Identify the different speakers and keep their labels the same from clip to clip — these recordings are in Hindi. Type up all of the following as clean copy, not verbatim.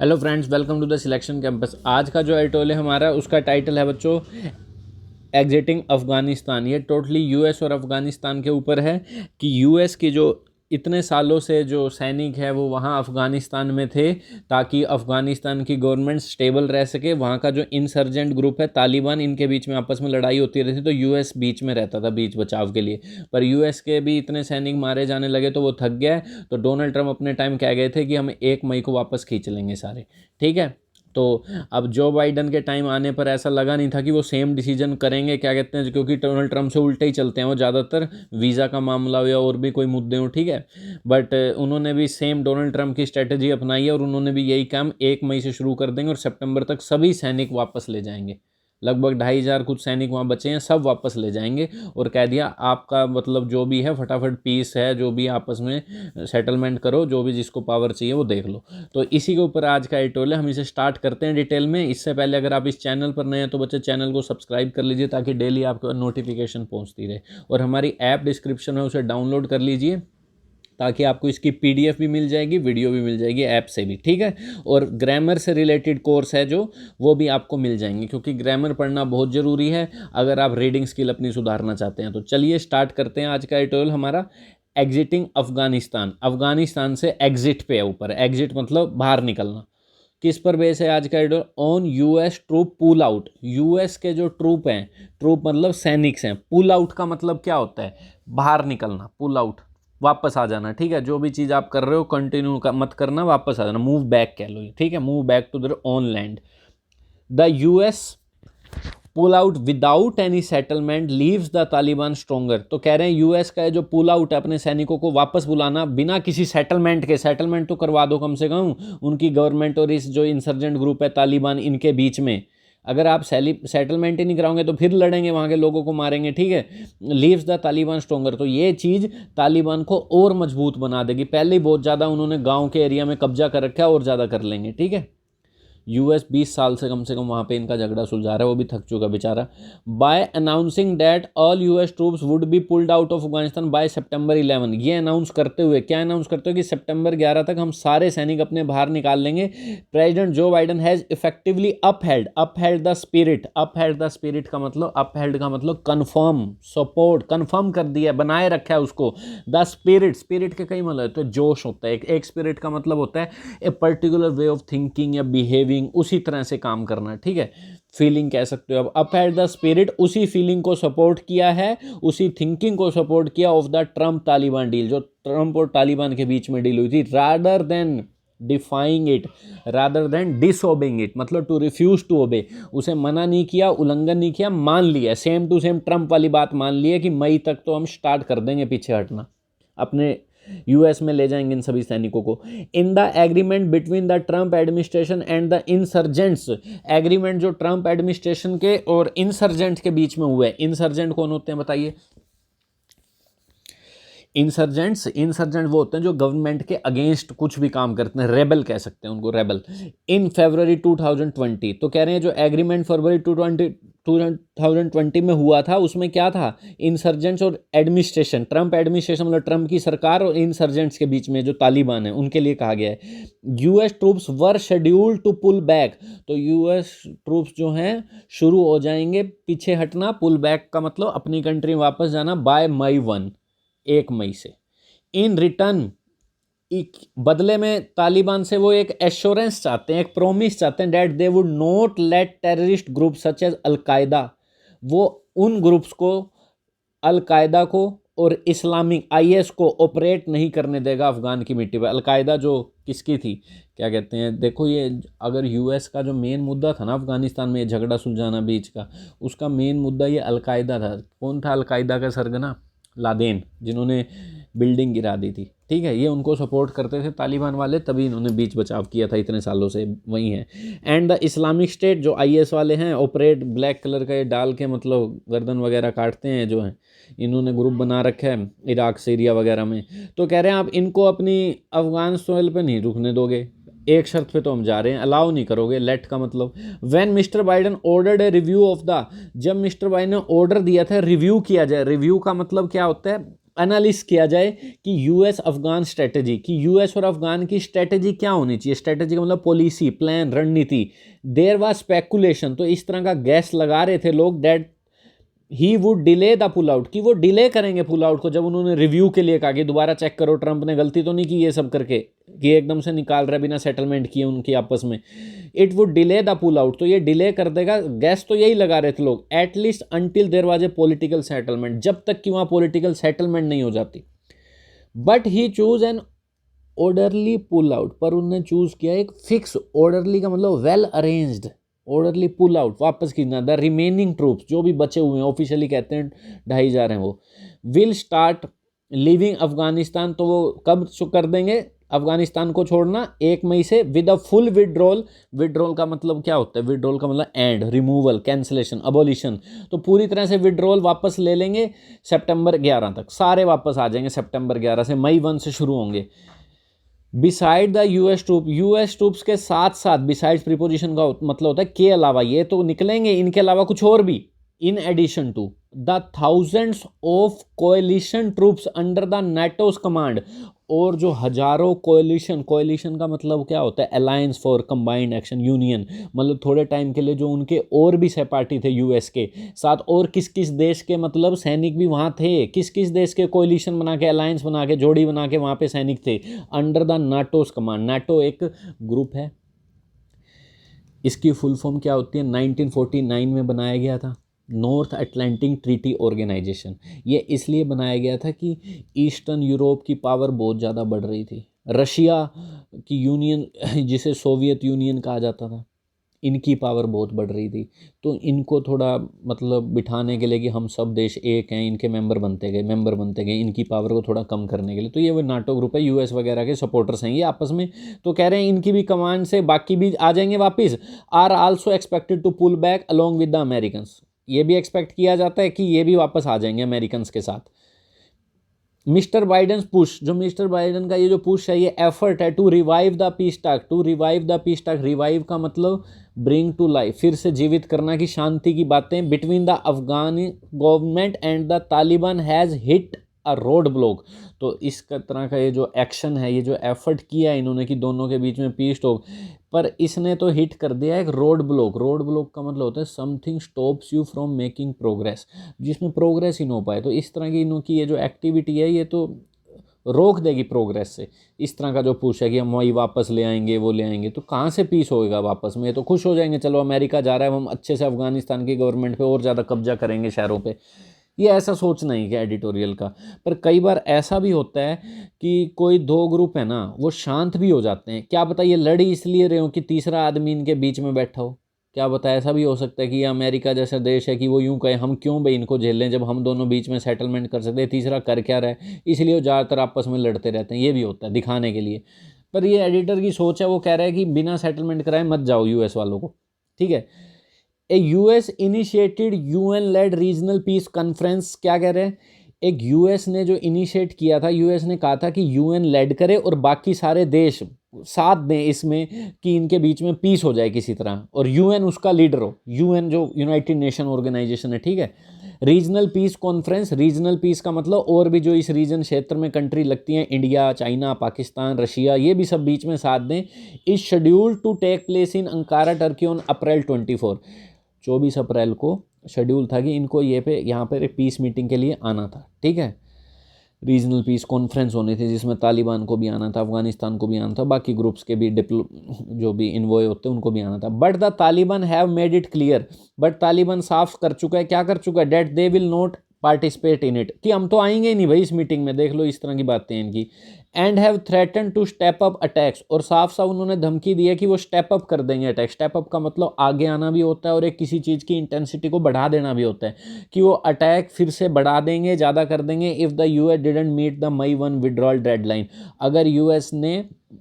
Speaker 1: Hello friends, welcome to the selection campus. आज का जो एडिटोरियल हमारा उसका टाइटल है बच्चों एग्जिटिंग अफ़गानिस्तान। ये टोटली यूएस और अफ़गानिस्तान के ऊपर है कि यूएस की जो इतने सालों से जो सैनिक है वो वहाँ अफ़गानिस्तान में थे ताकि अफ़गानिस्तान की गवर्नमेंट स्टेबल रह सके। वहाँ का जो इंसर्जेंट ग्रुप है तालिबान, इनके बीच में आपस में लड़ाई होती रहती तो यूएस बीच में रहता था, बीच बचाव के लिए। पर यूएस के भी इतने सैनिक मारे जाने लगे तो वो थक गया। तो डोनाल्ड ट्रंप अपने टाइम कह गए थे कि हम 1 मई को वापस खींच लेंगे सारे, ठीक है। तो अब जो बाइडन के टाइम आने पर ऐसा लगा नहीं था कि वो सेम डिसीजन करेंगे, क्या कहते हैं, क्योंकि डोनाल्ड ट्रंप से उल्टे ही चलते हैं वो ज़्यादातर, वीज़ा का मामला हो या और भी कोई मुद्दे हो, ठीक है। बट उन्होंने भी सेम डोनाल्ड ट्रंप की स्ट्रेटजी अपनाई है और उन्होंने भी यही काम 1 मई से शुरू कर देंगे और सितंबर तक सभी सैनिक वापस ले जाएंगे। लगभग 2,500 कुछ सैनिक वहाँ बचे हैं, सब वापस ले जाएंगे। और कह दिया आपका मतलब जो भी है फटाफट पीस है, जो भी आपस में सेटलमेंट करो, जो भी जिसको पावर चाहिए वो देख लो। तो इसी के ऊपर आज का एडिटोरियल हम इसे स्टार्ट करते हैं डिटेल में। इससे पहले अगर आप इस चैनल पर नए हैं तो बच्चे चैनल को सब्सक्राइब कर लीजिए ताकि डेली आपको नोटिफिकेशन पहुँचती रहे। और हमारी ऐप डिस्क्रिप्शन है, उसे डाउनलोड कर लीजिए ताकि आपको इसकी पीडीएफ भी मिल जाएगी, वीडियो भी मिल जाएगी ऐप से भी, ठीक है। और ग्रामर से रिलेटेड कोर्स है जो, वो भी आपको मिल जाएंगे क्योंकि ग्रामर पढ़ना बहुत ज़रूरी है अगर आप रीडिंग स्किल अपनी सुधारना चाहते हैं। तो चलिए स्टार्ट करते हैं आज का एडिटोरियल हमारा एग्जिटिंग अफगानिस्तान। अफगानिस्तान से एग्जिट पे है ऊपर, एग्जिट मतलब बाहर निकलना। किस पर बेस है आज का editorial? On US troop pull out. US के जो ट्रूप हैं, ट्रूप मतलब सैनिक्स हैं, पुल आउट का मतलब क्या होता है? बाहर निकलना, पुल आउट वापस आ जाना, ठीक है। जो भी चीज़ आप कर रहे हो कंटिन्यू मत करना, वापस आ जाना, मूव बैक कह लो, ठीक है, move back to their own land. The US pull out without any settlement leaves the Taliban stronger. तो कह रहे हैं यूएस का जो पुल आउट है, अपने सैनिकों को वापस बुलाना बिना किसी सेटलमेंट के, सेटलमेंट तो करवा दो कम से कम उनकी गवर्नमेंट और इस जो इंसर्जेंट ग्रुप है तालिबान, इनके बीच में। अगर आप सेटलमेंट ही नहीं कराओगे तो फिर लड़ेंगे, वहाँ के लोगों को मारेंगे, ठीक है। लीव्स द तालिबान स्ट्रोंगर, तो ये चीज़ तालिबान को और मजबूत बना देगी। पहले ही बहुत ज़्यादा उन्होंने गाँव के एरिया में कब्जा कर रखा है, और ज़्यादा कर लेंगे, ठीक है। यूएस 20 साल से कम वहाँ पे इनका झगड़ा सुलझा रहा है, वो भी थक चुका बेचारा। By announcing that all US troops would be pulled out of Afghanistan by September 11। ये अनाउंस करते हुए, क्या अनाउंस करते हुए कि सितंबर 11 तक हम सारे सैनिक अपने बाहर निकाल लेंगे। प्रेसिडेंट जो Biden has effectively upheld the spirit. Upheld the spirit का मतलब, अपहेल्ड का मतलब कन्फर्म, सपोर्ट, कन्फर्म कर दिया, बनाए रखा है उसको। द स्पिरिट, स्पिरिट के कई मतलब, तो जोश होता है, एक स्पिरिट का मतलब होता है a particular way of thinking या बिहेविंग, उसी तरह से काम करना, ठीक है। फीलिंग कह सकते हो। अब अपहेल्ड द स्पिरिट, उसी फीलिंग को सपोर्ट किया है, उसी थिंकिंग को सपोर्ट किया of the Trump Taliban deal, जो ट्रम्प और तालिबान के बीच में डील हुई थी। Rather than defying it, rather than disobeying it, मतलब टू रिफ्यूज टू ओबे, उसे मना नहीं किया, उल्लंघन नहीं किया, मान लिया, सेम टू सेम ट्रम्प वाली बात मान ली है कि मई तक तो हम स्टार्ट कर देंगे पीछे हटना, अपने यूएस में ले जाएंगे इन सभी सैनिकों को। In the agreement between the Trump administration and the insurgents, agreement जो ट्रम्प एडमिनिस्ट्रेशन के और इंसर्जेंट्स के बीच में हुआ है। इंसर्जेंट कौन होते हैं बताइए? इंसर्जेंट वो होते हैं जो गवर्नमेंट के अगेंस्ट कुछ भी काम करते हैं, रेबल कह सकते हैं उनको, रेबल। इन फरवरी 2020, तो कह रहे हैं जो एग्रीमेंट फरवरी 2020 में हुआ था उसमें क्या था? इंसर्जेंट्स और एडमिनिस्ट्रेशन, ट्रम्प एडमिनिस्ट्रेशन मतलब ट्रम्प की सरकार और इंसर्जेंट्स के बीच में जो तालिबान है उनके लिए कहा गया है। US troops were scheduled to pull back, तो यूएस ट्रूप्स जो हैं शुरू हो जाएंगे पीछे हटना, पुल बैक का मतलब अपनी कंट्री में वापस जाना, बाय मई 1 मई से। इन रिटर्न, बदले में तालिबान से वो एक एश्योरेंस चाहते हैं, एक प्रोमिस चाहते हैं, that they would not let terrorist group such as Al Qaeda, वो उन ग्रुप्स को, अलकायदा को और इस्लामिक आईएस को ऑपरेट नहीं करने देगा अफगान की मिट्टी पर। अलकायदा जो किसकी थी, क्या कहते हैं, देखो ये अगर यूएस का जो मेन मुद्दा था ना अफगानिस्तान में, झगड़ा सुलझाना बीच का, उसका मेन मुद्दा ये अलकायदा था। कौन था अलकायदा का सरगना? लादेन, जिन्होंने बिल्डिंग गिरा दी थी, ठीक है। ये उनको सपोर्ट करते थे तालिबान वाले, तभी इन्होंने बीच बचाव किया था इतने सालों से, वही है। एंड द इस्लामिक स्टेट जो आईएस वाले हैं, ऑपरेट, ब्लैक कलर का ये डाल के मतलब गर्दन वगैरह काटते हैं जो है, इन्होंने ग्रुप बना रखा है इराक, सीरिया वगैरह में। तो कह रहे हैं आप इनको अपनी अफगान सोइल पे नहीं रुकने दोगे, एक शर्त पे तो हम जा रहे हैं, अलाउ नहीं करोगे। लेट का मतलब, when mister Biden ordered a review of the, जब मिस्टर बाइडन ने ऑर्डर दिया था रिव्यू किया जाए। रिव्यू का मतलब क्या होता है? एनालिस किया जाए कि यूएस अफगान स्ट्रेटजी, कि यूएस और अफगान की स्ट्रेटजी क्या होनी चाहिए। स्ट्रेटजी का मतलब पॉलिसी, प्लान, रणनीति। देयर वाज स्पेकुलेशन, तो इस तरह का गैस लगा रहे थे लोग, that he would delay the pull out, कि वो डिले करेंगे पुल आउट को। जब उन्होंने रिव्यू के लिए कहा कि दोबारा चेक करो, ट्रंप ने गलती तो नहीं की ये सब करके कि एकदम से निकाल रहा बिना सेटलमेंट किए उनकी आपस में, it would delay the pull out, तो ये डिले कर देगा। गैस तो यही लगा रहे थे लोग, at least until there was a political settlement, जब तक कि वहाँ पॉलिटिकल सेटलमेंट नहीं हो जाती। But he choose an orderly pull out, पर उन्होंने चूज किया एक फिक्स, ऑर्डरली का मतलब well arranged, orderly pull out, वापस खींचना। द रिमेनिंग ट्रूप्स, जो भी बचे हुए हैं, ऑफिशियली कहते हैं 2,500 हैं, वो विल स्टार्ट लिविंग अफगानिस्तान, तो वो कब कर देंगे अफगानिस्तान को छोड़ना, 1 मई से, with a full withdrawal. Withdrawal का मतलब क्या होता है? विड्रॉल का मतलब एंड, रिमूवल, कैंसलेशन, अबोलिशन, तो पूरी तरह से विड्रॉल वापस ले लेंगे सितंबर 11 तक, सारे वापस आ जाएंगे सितंबर 11 से, मई 1 से शुरू होंगे। बिसाइड द यूएस ट्रूप्स के साथ साथ, बिसाइड्स प्रीपोजिशन का मतलब होता है के अलावा, ये तो निकलेंगे, इनके अलावा कुछ और भी, in addition to the thousands of coalition troops under the NATO's command, और जो हजारों कोएलिशन का मतलब क्या होता है? Alliance for combined action, union, मतलब थोड़े टाइम के लिए जो उनके और भी सहपाठी थे यूएस के साथ, और किस किस देश के मतलब सैनिक भी वहाँ थे, किस किस देश के कोएलिशन बना के, अलायंस बना के, जोड़ी बना के वहाँ पे सैनिक थे under the NATO's command. NATO एक ग्रुप है, इसकी फुल फॉर्म क्या होती है? 1949 में बनाया गया था, नॉर्थ अटलांटिक ट्रीटी ऑर्गेनाइजेशन। ये इसलिए बनाया गया था कि ईस्टर्न यूरोप की पावर बहुत ज़्यादा बढ़ रही थी, रशिया की यूनियन जिसे सोवियत यूनियन कहा जाता था, इनकी पावर बहुत बढ़ रही थी, तो इनको थोड़ा मतलब बिठाने के लिए कि हम सब देश एक हैं, इनके मेंबर बनते गए, इनकी पावर को थोड़ा कम करने के लिए, तो ये वो नाटो ग्रुप है, यूएस वगैरह के सपोर्टर्स हैं ये आपस में, तो कह रहे हैं इनकी भी कमांड से बाकी भी आ जाएंगे वापस। Are also expected to pull back along with the Americans, ये भी एक्सपेक्ट किया जाता है कि ये भी वापस आ जाएंगे अमेरिकन्स के साथ। मिस्टर बाइडन पुश, जो मिस्टर बाइडन का ये जो पुश है, ये एफर्ट है to revive the peace talk, revive का मतलब ब्रिंग टू लाइफ, फिर से जीवित करना की शांति की बातें, between the Afghani government and the Taliban has hit a road block, तो इस तरह का ये जो एक्शन है, ये जो एफर्ट किया है इन्होंने कि दोनों के बीच में पीस टॉक, पर इसने तो हिट कर दिया एक रोड ब्लॉक। रोड ब्लॉक का मतलब होता है something stops you from making progress, जिसमें प्रोग्रेस ही ना हो पाए, तो इस तरह की इनकी ये जो एक्टिविटी है ये तो रोक देगी प्रोग्रेस से। इस तरह का जो पुश है कि हम वही वापस ले आएंगे, वो ले आएंगे, तो कहाँ से पीस होएगा वापस में? ये तो खुश हो जाएंगे, चलो अमेरिका जा रहा है, हम अच्छे से अफगानिस्तान की गवर्नमेंट पे और ज़्यादा कब्जा करेंगे शहरों पे। ये ऐसा सोचना ही क्या एडिटोरियल का। पर कई बार ऐसा भी होता है कि कोई दो ग्रुप है ना, वो शांत भी हो जाते हैं, क्या पता ये लड़ी इसलिए रहे हो कि तीसरा आदमी इनके बीच में बैठा हो, क्या पता ऐसा भी हो सकता है कि ये अमेरिका जैसा देश है कि वो यूं कहे हम क्यों भाई इनको झेल लें जब हम दोनों बीच में सेटलमेंट कर सकते हैं, तीसरा कर क्या रहा है, इसलिए वो ज़्यादातर आपस में लड़ते रहते हैं, ये भी होता है दिखाने के लिए। पर ये एडिटर की सोच है, वो कह रहा है कि बिना सेटलमेंट कराए मत जाओ यूएस वालों को, ठीक है। A US initiated UN led regional peace conference, क्या कह रहे हैं? एक यूएस ने जो इनिशिएट किया था, यूएस ने कहा था कि यूएन लेड करे और बाकी सारे देश साथ दें इसमें कि इनके बीच में पीस हो जाए किसी तरह, और यूएन उसका लीडर हो, यूएन जो यूनाइटेड नेशन ऑर्गेनाइजेशन है, ठीक है। Regional peace conference, regional piece का मतलब और भी जो इस रीजन क्षेत्र में कंट्री लगती हैं, इंडिया, चाइना, पाकिस्तान, रशिया, ये भी सब बीच में साथ दें, is scheduled to take place in Ankara Turkey on April 24 अप्रैल को शेड्यूल था कि इनको ये पे यहाँ पर एक पीस मीटिंग के लिए आना था, ठीक है। रीजनल पीस कॉन्फ्रेंस होनी थी जिसमें तालिबान को भी आना था, अफगानिस्तान को भी आना था, बाकी ग्रुप्स के भी जो भी इन्वॉय होते हैं उनको भी आना था। But the Taliban have made it clear, but Taliban साफ कर चुका है, क्या कर चुका है? That they will not participate in it, कि हम तो आएंगे ही नहीं भाई इस मीटिंग में, देख लो इस तरह की बातें हैं इनकी। And have threaten to step up attacks, और साफ साफ उन्होंने धमकी दी है कि वो स्टेप अप कर देंगे अटैक। स्टेप अप का मतलब आगे आना भी होता है और एक किसी चीज़ की इंटेंसिटी को बढ़ा देना भी होता है, कि वो अटैक फिर से बढ़ा देंगे, ज़्यादा कर देंगे। If the US didn't meet the May 1 withdrawal deadline, अगर यूएस ने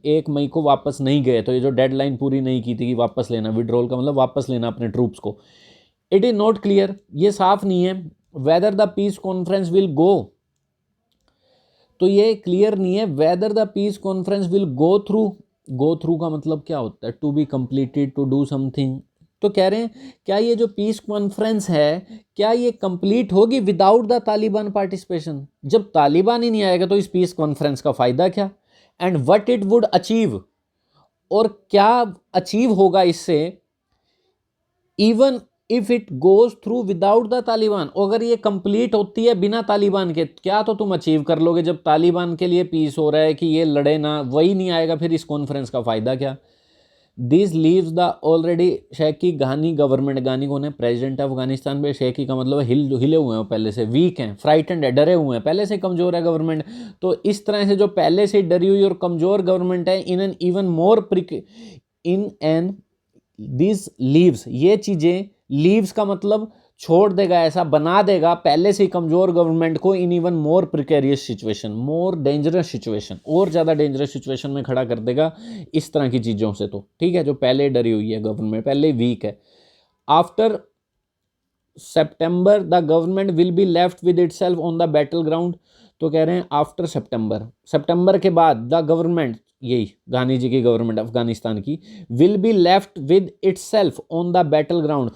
Speaker 1: 1 मई को वापस नहीं गए, तो ये जो डेडलाइन पूरी नहीं की थी कि वापस लेना, विड्रॉल का मतलब वापस लेना अपने ट्रूप्स को। इट इज़ नॉट क्लियर, ये साफ नहीं है, whether the peace conference will go, तो ये क्लियर नहीं है whether the peace conference will go through का मतलब क्या होता है? To be completed, to do something, तो कह रहे हैं क्या ये जो पीस कॉन्फ्रेंस है क्या ये कंप्लीट होगी विदाउट द तालिबान पार्टिसिपेशन? जब तालिबान ही नहीं आएगा तो इस पीस कॉन्फ्रेंस का फायदा क्या? And what it would achieve, और क्या अचीव होगा इससे, even if it goes through without the Taliban. अगर ये कंप्लीट होती है बिना तालिबान के, क्या तो तुम अचीव कर लोगे? जब तालिबान के लिए पीस हो रहा है कि ये लड़े ना, वही नहीं आएगा, फिर इस कॉन्फ्रेंस का फायदा क्या? दिस लीव्स द ऑलरेडी शेखी घानी गवर्नमेंट, घानी कौन है? प्रेसिडेंट अफगानिस्तान पे। शेखी का मतलब हिले हुए हैं, पहले से वीक हैं, फ्राइटेंड है, डरे हुए हैं, पहले से कमजोर है गवर्नमेंट। तो इस तरह से जो पहले से डरी हुई और कमजोर गवर्नमेंट है, in an even more in an this leaves, ये चीजें, लीव्स का मतलब छोड़ देगा, ऐसा बना देगा पहले से ही कमजोर गवर्नमेंट को in even more precarious situation, more dangerous situation, और ज़्यादा डेंजरस सिचुएशन में खड़ा कर देगा इस तरह की चीज़ों से। तो ठीक है, जो पहले डरी हुई है गवर्नमेंट, पहले वीक है। After September the government will be left with itself on the battle ground. तो कह रहे हैं आफ्टर सितंबर के बाद द गवर्नमेंट, यही गांधी जी की गवर्नमेंट अफगानिस्तान की, will be left with itself on the battle ground.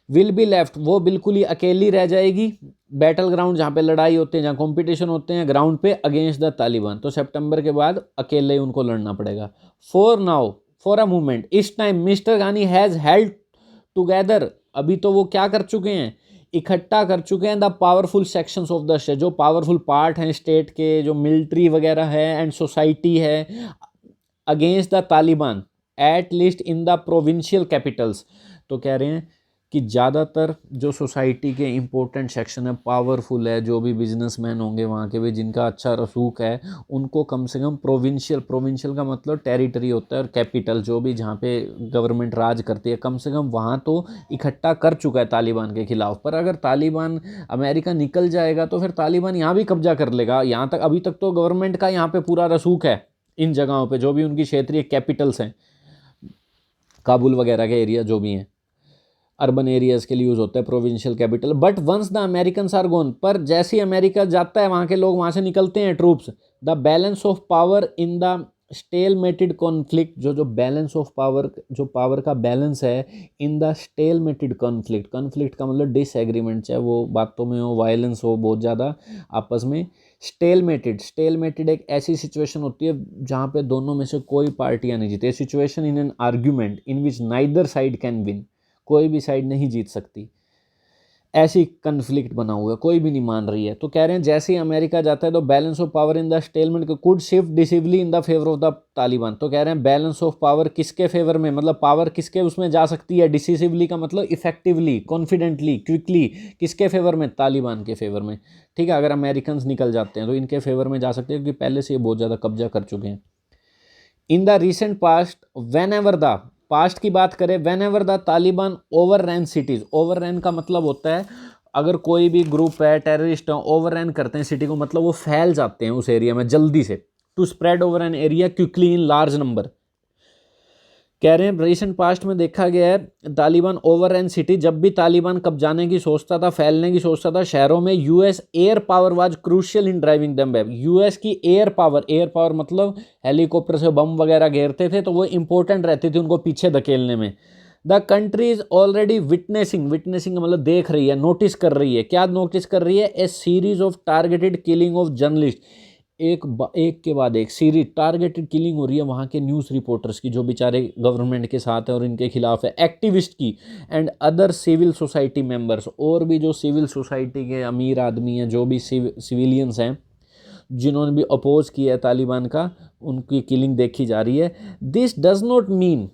Speaker 1: Will be left, वो बिल्कुल ही अकेली रह जाएगी बैटल ग्राउंड, जहाँ पे लड़ाई होते हैं, जहाँ कंपटीशन होते हैं ग्राउंड पे, अगेंस्ट द तालिबान। तो सितंबर के बाद अकेले ही उनको लड़ना पड़ेगा। For now, for a moment, इस टाइम मिस्टर गानी हैज़ हेल्ड टुगेदर, अभी तो वो क्या कर चुके हैं, इकट्ठा कर चुके हैं, the powerful sections of the state, जो पावरफुल पार्ट हैं स्टेट के, जो मिलिट्री वगैरह है एंड सोसाइटी है, against the Taliban, at least in the provincial Capitals. तो कह रहे हैं कि ज़्यादातर जो सोसाइटी के इम्पोर्टेंट सेक्शन है, पावरफुल है, जो भी बिजनेसमैन होंगे वहाँ के भी, जिनका अच्छा रसूख है, उनको कम से कम प्रोविंशियल का मतलब टेरिटरी होता है, और कैपिटल जो भी जहाँ पे गवर्नमेंट राज करती है, कम से कम वहाँ तो इकट्ठा कर चुका है तालिबान के खिलाफ। पर अगर तालिबान, अमेरिका निकल जाएगा तो फिर तालिबान यहाँ भी कब्जा कर लेगा। यहाँ तक अभी तक तो गवर्नमेंट का यहाँ पे पूरा रसूख है इन जगहों पे, जो भी उनकी क्षेत्रीय कैपिटल्स हैं, काबुल वगैरह के एरिया जो भी हैं, अर्बन एरियाज़ के लिए यूज़ होता है provincial capital. But once the Americans are gone, पर जैसे ही अमेरिका जाता है, वहाँ के लोग वहाँ से निकलते हैं, troops, the balance of power in the stalemated conflict, जो बैलेंस ऑफ पावर, जो पावर का बैलेंस है in the stalemated conflict, conflict का मतलब डिसएग्रीमेंट, चाहे वो बातों में हो, वायलेंस हो बहुत ज़्यादा आपस में। स्टेलमेटेड एक ऐसी सिचुएशन होती है जहाँ पे दोनों में से कोई पार्टियाँ नहीं जीती, situation in an argument in which neither side can win, कोई भी साइड नहीं जीत सकती, ऐसी कन्फ्लिक्ट बना हुआ है, कोई भी नहीं मान रही है। तो कह रहे हैं जैसे ही अमेरिका जाता है तो balance of power in the stalemate could shift decisively in the favour of the Taliban. तो कह रहे हैं बैलेंस ऑफ पावर किसके फेवर में, मतलब पावर किसके उसमें जा सकती है, डिसिसिवली का मतलब इफेक्टिवली, कॉन्फिडेंटली, क्विकली, किसके फेवर में, तालिबान के फेवर में। ठीक है, अगर अमेरिकन निकल जाते हैं तो इनके फेवर में जा सकते हैं, क्योंकि पहले से ये बहुत ज़्यादा कब्जा कर चुके हैं। In the recent past, when ever the, past की बात करें, when ever the Taliban overrun cities, overrun का मतलब होता है अगर कोई भी ग्रुप है, टेररिस्ट है, ओवररन करते हैं सिटी को, मतलब वो फैल जाते हैं उस एरिया में जल्दी से, to spread over an area quickly in large number. कह रहे हैं रिसेंट पास्ट में देखा गया है तालिबान ओवररन सिटी, जब भी तालिबान कब्जाने की सोचता था, फैलने की सोचता था शहरों में, US air power was crucial in driving them back. US की एयर पावर मतलब हेलीकॉप्टर से बम वगैरह घेरते थे, तो वो इंपॉर्टेंट रहती थी उनको पीछे धकेलने में। The country is already witnessing का मतलब देख रही है, नोटिस कर रही है, क्या नोटिस कर रही है, a series of targeted killing of journalist, एक के बाद एक सीरीज टारगेटेड किलिंग हो रही है वहाँ के न्यूज़ रिपोर्टर्स की, जो बेचारे गवर्नमेंट के साथ है और इनके खिलाफ है, एक्टिविस्ट की, and other civil society members, और भी जो सिविल सोसाइटी के अमीर आदमी हैं, जो भी सिविलियंस हैं जिन्होंने भी अपोज किया है तालिबान का, उनकी किलिंग देखी जा रही है। दिस डज नॉट मीन,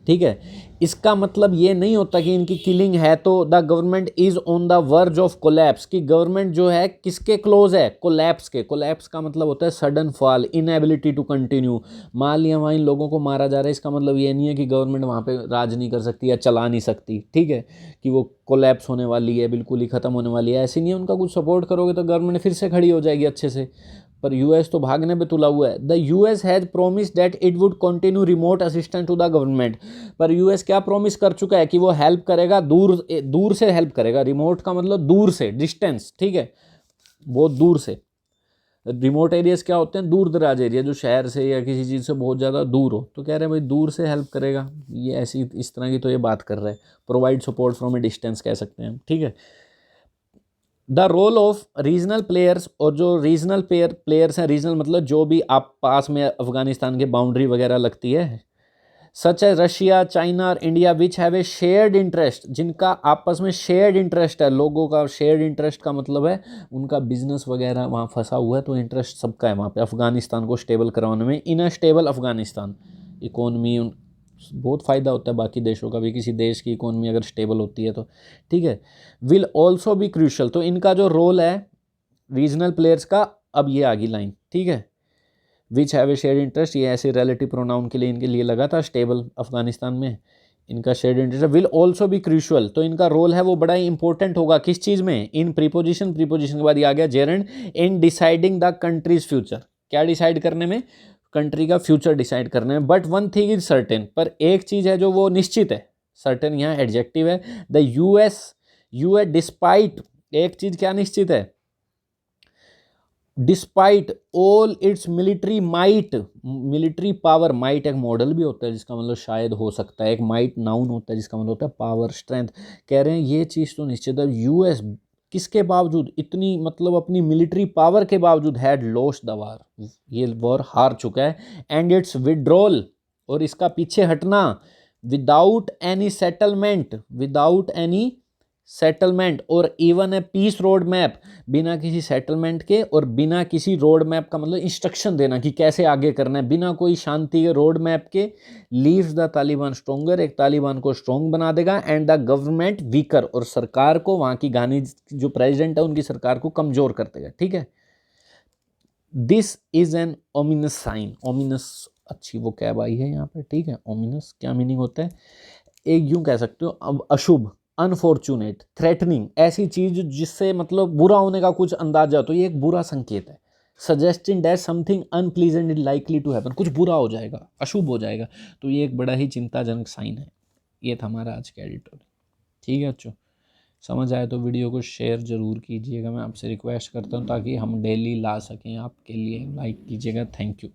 Speaker 1: ठीक है, इसका मतलब ये नहीं होता कि इनकी किलिंग है तो the government is on the verge of collapse, कि गवर्नमेंट जो है किसके क्लोज है, कोलैप्स के। कोलैप्स का मतलब होता है sudden fall, inability to continue. मान लिया वहाँ इन लोगों को मारा जा रहा है, इसका मतलब ये नहीं है कि गवर्नमेंट वहाँ पे राज नहीं कर सकती या चला नहीं सकती, ठीक है, कि वो कोलैप्स होने वाली है, बिल्कुल ही ख़त्म होने वाली है, ऐसी नहीं है। उनका कुछ सपोर्ट करोगे तो गवर्नमेंट फिर से खड़ी हो जाएगी अच्छे से। पर यूएस तो भागने पे तुला हुआ है। The US has promise that it would continue remote assistance to the government, पर यूएस क्या प्रोमिस कर चुका है कि वो हेल्प करेगा, दूर से हेल्प करेगा। रिमोट का मतलब दूर से, डिस्टेंस, ठीक है, बहुत दूर से। रिमोट एरियाज क्या होते हैं, दूर दराज एरिया जो शहर से या किसी चीज़ से बहुत ज़्यादा दूर हो, तो कह रहे हैं भाई दूर से हेल्प करेगा, ये ऐसी इस तरह की तो ये बात कर रहा है, provide support from a distance कह सकते हैं हम, ठीक है। The role of regional players, और जो रीजनल प्लेयर्स हैं, रीजनल मतलब जो भी आप पास में अफगानिस्तान के बाउंड्री वगैरह लगती है, सच है रशिया, चाइना और India, which have a shared interest, जिनका आपस में शेयर्ड इंटरेस्ट है, लोगों का शेयर्ड इंटरेस्ट का मतलब है उनका बिजनेस वगैरह वहाँ फंसा हुआ है, तो इंटरेस्ट सबका है वहाँ पे अफगानिस्तान को स्टेबल करवाने में। इन अ स्टेबल अफगानिस्तान, इकोनमी बहुत फ़ायदा होता है बाकी देशों का भी, किसी देश की इकोनॉमी अगर स्टेबल होती है तो, ठीक है। विल ऑल्सो बी क्रूशल, तो इनका जो रोल है रीजनल प्लेयर्स का, अब ये आ गई लाइन, ठीक है। Which have a share interest, ये ऐसे रिलेटिव प्रोनाउन के लिए इनके लिए लगा था स्टेबल अफगानिस्तान में, इनका share interest will also be crucial, तो इनका रोल है वो बड़ा ही इंपॉर्टेंट होगा किस चीज़ में, इन प्रीपोजिशन, प्रीपोजिशन के बाद ये आ गया gerund, in deciding the countries future, क्या डिसाइड करने में, कंट्री का फ्यूचर डिसाइड करने में। But one thing is certain, पर एक चीज़ है जो वो निश्चित है, सर्टेन यहाँ एडजेक्टिव है, द यूएस डिस्पाइट, एक चीज़ क्या निश्चित है, despite all it's military might, military power, might एक मॉडल भी होता है जिसका मतलब शायद हो सकता है, एक माइट नाउन होता है जिसका मतलब होता है पावर, स्ट्रेंथ, कह रहे हैं ये चीज़ तो निश्चित है, यूएस किसके बावजूद, इतनी मतलब अपनी मिलिट्री पावर के बावजूद, हैड लॉस्ट द वार, ये वॉर हार चुका है, एंड इट्स विड्रॉल, और इसका पीछे हटना, without any settlement, without any settlement, और even a peace road map, बिना किसी सेटलमेंट के और बिना किसी रोड मैप का मतलब इंस्ट्रक्शन देना कि कैसे आगे करना है, बिना कोई शांति के रोड मैप के, लीव्स द तालिबान स्ट्रोंगर, एक तालिबान को स्ट्रोंग बना देगा, एंड द गवर्नमेंट वीकर, और सरकार को, वहाँ की गानी जो प्रेसिडेंट है उनकी सरकार को कमज़ोर कर देगा, ठीक है। This is an ominous sign, ominous अच्छी वो कैब आई है यहाँ पे, ठीक है। ओमिनस क्या मीनिंग होता है, एक यूं कह सकते हो अब अशुभ, अनफॉर्चुनेट, थ्रेटनिंग, ऐसी चीज जिससे मतलब बुरा होने का कुछ अंदाजा, तो ये एक बुरा संकेत है, suggesting that something unpleasant is likely to happen, कुछ बुरा हो जाएगा, अशुभ हो जाएगा, तो ये एक बड़ा ही चिंताजनक साइन है। ये था हमारा आज का एडिटोरियल, ठीक है बच्चों। समझ आए तो वीडियो को शेयर ज़रूर कीजिएगा, मैं आपसे रिक्वेस्ट करता हूँ, ताकि हम डेली ला सकें आपके लिए, लाइक कीजिएगा, थैंक यू।